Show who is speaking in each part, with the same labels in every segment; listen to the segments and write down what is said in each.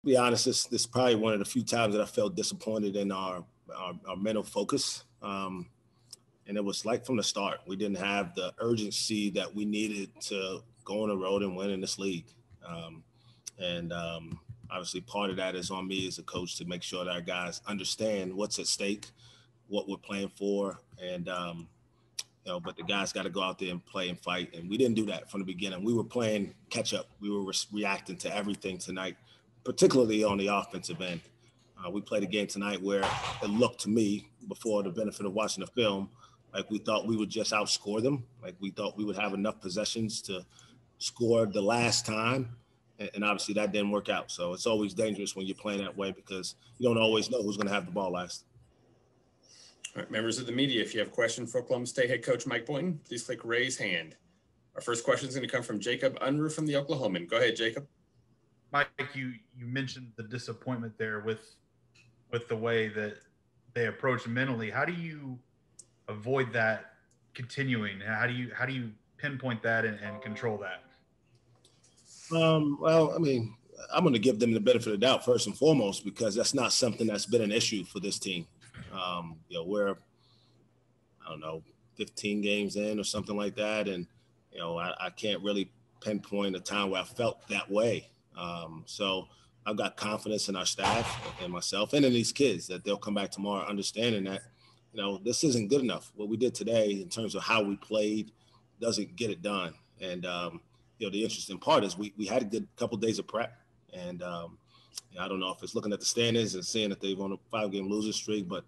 Speaker 1: be honest, this is probably one of the few times that I felt disappointed in our mental focus. And it was like from the start, we didn't have the urgency that we needed to go on the road and win in this league. Obviously part of that is on me as a coach to make sure that our guys understand what's at stake, what we're playing for. And, but the guys got to go out there and play and fight. And we didn't do that from the beginning. We were playing catch up. We were reacting to everything tonight, particularly on the offensive end. We played a game tonight where it looked to me, before the benefit of watching the film, like we thought we would just outscore them. Like we thought we would have enough possessions to score the last time. And obviously that didn't work out. So it's always dangerous when you're playing that way because you don't always know who's going to have the ball last.
Speaker 2: All right, members of the media, if you have a question for Oklahoma State head coach Mike Boynton, please click raise hand. Our first question is going to come from Jacob Unruh from the Oklahoman. Go ahead, Jacob.
Speaker 3: Mike, you mentioned the disappointment there with the way that they approach mentally. How do you avoid that continuing? How do you pinpoint that and control that?
Speaker 1: Well, I mean, I'm going to give them the benefit of the doubt first and foremost because that's not something that's been an issue for this team. We're, I don't know, 15 games in or something like that. And, I can't really pinpoint a time where I felt that way. So I've got confidence in our staff and myself and in these kids that they'll come back tomorrow understanding that, this isn't good enough. What we did today in terms of how we played doesn't get it done. And, the interesting part is we had a good couple of days of prep. And I don't know if it's looking at the standings and seeing that they've on a 5-game losing streak, but,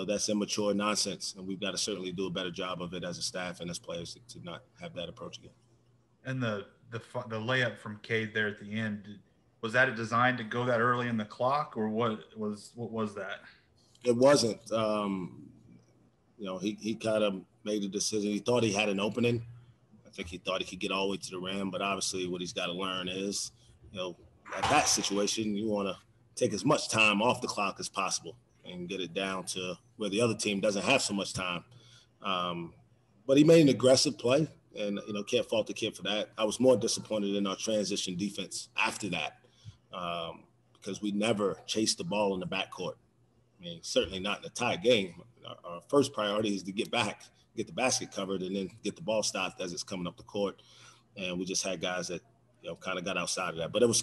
Speaker 1: that's immature nonsense. And we've got to certainly do a better job of it as a staff and as players to not have that approach again.
Speaker 3: And the layup from Cade there at the end, was that designed to go that early in the clock, or what was that?
Speaker 1: It wasn't. He kind of made a decision. He thought he had an opening. I think he thought he could get all the way to the rim, but obviously what he's got to learn is, at that situation, you want to take as much time off the clock as possible and get it down to where the other team doesn't have so much time. But he made an aggressive play, and, can't fault the kid for that. I was more disappointed in our transition defense after that because we never chased the ball in the backcourt. I mean, certainly not in a tight game. Our first priority is to get back, get the basket covered, and then get the ball stopped as it's coming up the court. And we just had guys that, kind of got outside of that. But it was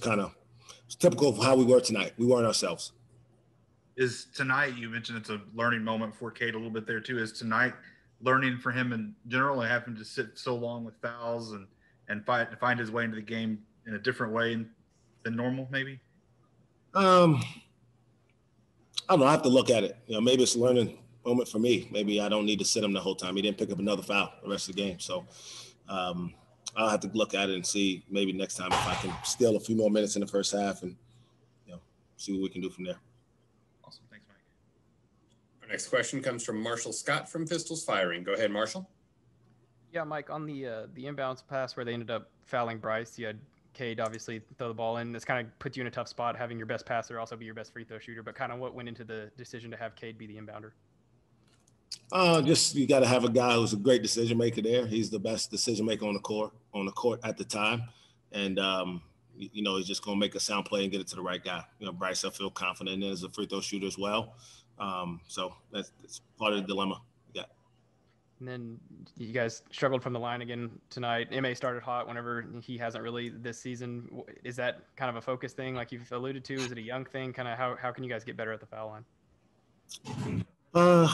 Speaker 1: typical of how we were tonight. We weren't ourselves.
Speaker 3: Is tonight, you mentioned it's a learning moment for Cade a little bit there too. Is tonight learning for him in general and having to sit so long with fouls and find his way into the game in a different way than normal, maybe?
Speaker 1: I don't know. I have to look at it. Maybe it's a learning moment for me. Maybe I don't need to sit him the whole time. He didn't pick up another foul the rest of the game. So I'll have to look at it and see maybe next time if I can steal a few more minutes in the first half and, see what we can do from there.
Speaker 3: Awesome. Thanks, Mike.
Speaker 2: Our next question comes from Marshall Scott from Pistols Firing. Go ahead, Marshall.
Speaker 4: Yeah, Mike, on the inbounds pass where they ended up fouling Bryce, you had Cade obviously throw the ball in. This kind of puts you in a tough spot, having your best passer also be your best free throw shooter, but kind of what went into the decision to have Cade be the inbounder?
Speaker 1: Just you got to have a guy who's a great decision maker there. He's the best decision maker on the court at the time. And, he's just going to make a sound play and get it to the right guy. Bryce, I feel confident in as a free throw shooter as well. So that's part of the dilemma.
Speaker 4: And then you guys struggled from the line again tonight. MA started hot whenever he hasn't really this season. Is that kind of a focus thing like you've alluded to? Is it a young thing? Kind of how can you guys get better at the foul line?
Speaker 1: I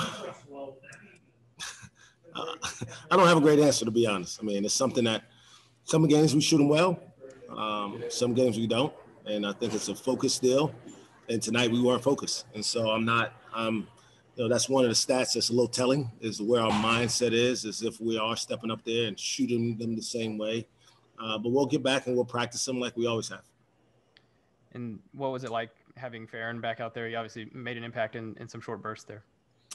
Speaker 1: don't have a great answer, to be honest. I mean, it's something that some games we shoot them well. Some games we don't. And I think it's a focus deal. And tonight we weren't focused. And so that's one of the stats that's a little telling is where our mindset is if we are stepping up there and shooting them the same way. But we'll get back and we'll practice them like we always have.
Speaker 4: And what was it like having Farron back out there? He obviously made an impact in some short bursts there.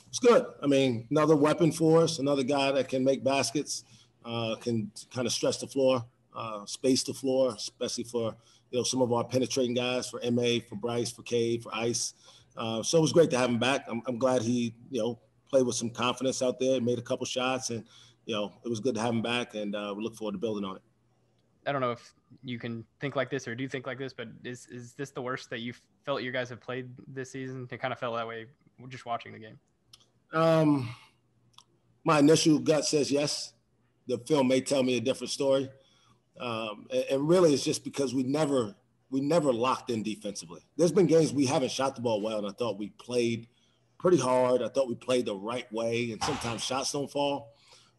Speaker 1: It's good. I mean, another weapon for us, another guy that can make baskets, can kind of stretch the floor, space the floor, especially for, some of our penetrating guys, for MA, for Bryce, for Cade, for Ice. So it was great to have him back. I'm glad he, played with some confidence out there, made a couple shots, and, it was good to have him back, and we look forward to building on it.
Speaker 4: I don't know if you can think like this or do think like this, but is this the worst that you felt you guys have played this season? It kind of felt that way just watching the game.
Speaker 1: My initial gut says yes. The film may tell me a different story. And really it's just because we never locked in defensively. There's been games we haven't shot the ball well, and I thought we played pretty hard. I thought we played the right way, and sometimes shots don't fall.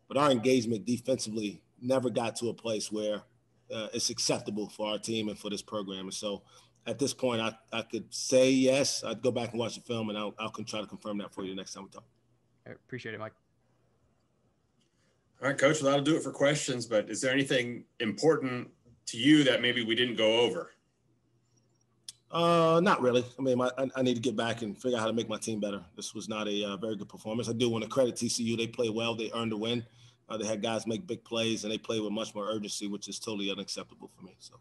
Speaker 1: But our engagement defensively never got to a place where it's acceptable for our team and for this program. And so at this point, I could say yes. I'd go back and watch the film, and I'll try to confirm that for you next time we talk.
Speaker 4: I appreciate it, Mike.
Speaker 2: All right, Coach, well, that'll do it for questions, but is there anything important to you that maybe we didn't go over?
Speaker 1: Not really. I mean, I need to get back and figure out how to make my team better. This was not a very good performance. I do want to credit TCU. They played well. They earned a win. They had guys make big plays, and they played with much more urgency, which is totally unacceptable for me. So.